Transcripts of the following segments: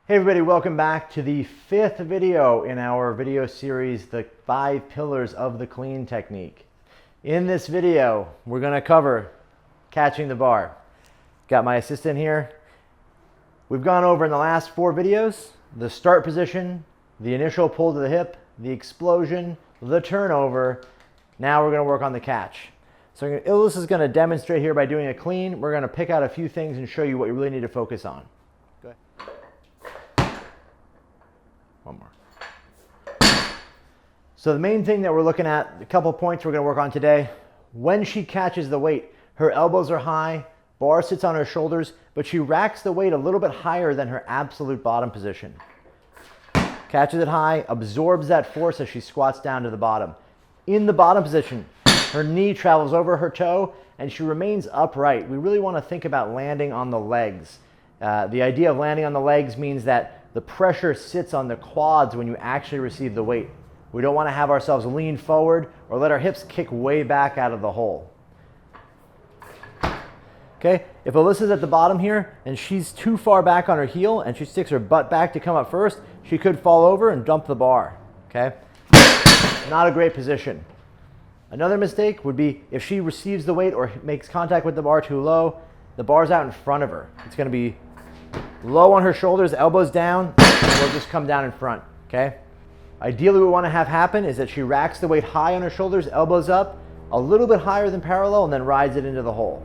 Hey everybody, welcome back to the 5th video in our video series, The 5 Pillars of the Clean Technique. In this video, we're going to cover catching the bar. Got my assistant here. We've gone over in the last 4 videos, the start position, the initial pull to the hip, the explosion, the turnover. Now we're going to work on the catch. So Illis is going to demonstrate here by doing a clean. We're going to pick out a few things and show you what you really need to focus on. Go ahead. One more. So the main thing that we're looking at, a couple points we're going to work on today. When she catches the weight, her elbows are high, bar sits on her shoulders, but she racks the weight a little bit higher than her absolute bottom position. Catches it high, absorbs that force as she squats down to the bottom. In the bottom position, her knee travels over her toe and she remains upright. We really want to think about landing on the legs. The idea of landing on the legs means that the pressure sits on the quads when you actually receive the weight. We don't want to have ourselves lean forward or let our hips kick way back out of the hole. Okay, if Alyssa's at the bottom here and she's too far back on her heel and she sticks her butt back to come up first, she could fall over and dump the bar. Okay, not a great position. Another mistake would be if she receives the weight or makes contact with the bar too low, the bar's out in front of her. It's going to be low on her shoulders, elbows down, and we'll just come down in front, okay? Ideally, what we want to have happen is that she racks the weight high on her shoulders, elbows up, a little bit higher than parallel, and then rides it into the hole.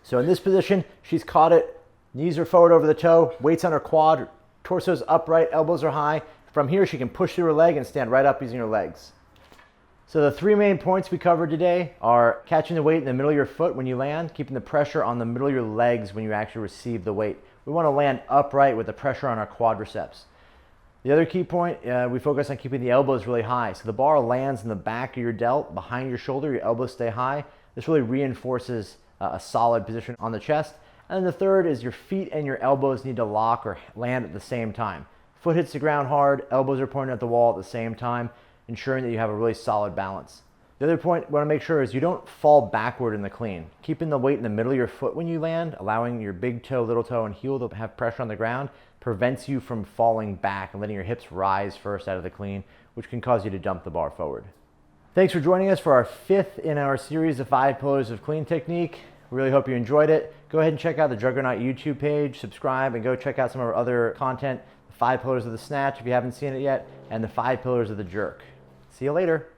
So in this position, she's caught it, knees are forward over the toe, weights on her quad, torso's upright, elbows are high. From here, she can push through her leg and stand right up using her legs. So the 3 main points we covered today are catching the weight in the middle of your foot when you land, keeping the pressure on the middle of your legs when you actually receive the weight. We want to land upright with the pressure on our quadriceps. The other key point, we focus on keeping the elbows really high. So the bar lands in the back of your delt, behind your shoulder, your elbows stay high. This really reinforces a solid position on the chest. And then the third is your feet and your elbows need to lock or land at the same time. Foot hits the ground hard, elbows are pointing at the wall at the same time, ensuring that you have a really solid balance. The other point we want to make sure is you don't fall backward in the clean. Keeping the weight in the middle of your foot when you land, allowing your big toe, little toe, and heel to have pressure on the ground, prevents you from falling back and letting your hips rise first out of the clean, which can cause you to dump the bar forward. Thanks for joining us for our 5th in our series of 5 Pillars of Clean Technique. We really hope you enjoyed it. Go ahead and check out the Juggernaut YouTube page, subscribe, and go check out some of our other content, the 5 Pillars of the Snatch if you haven't seen it yet, and the 5 Pillars of the Jerk. See you later.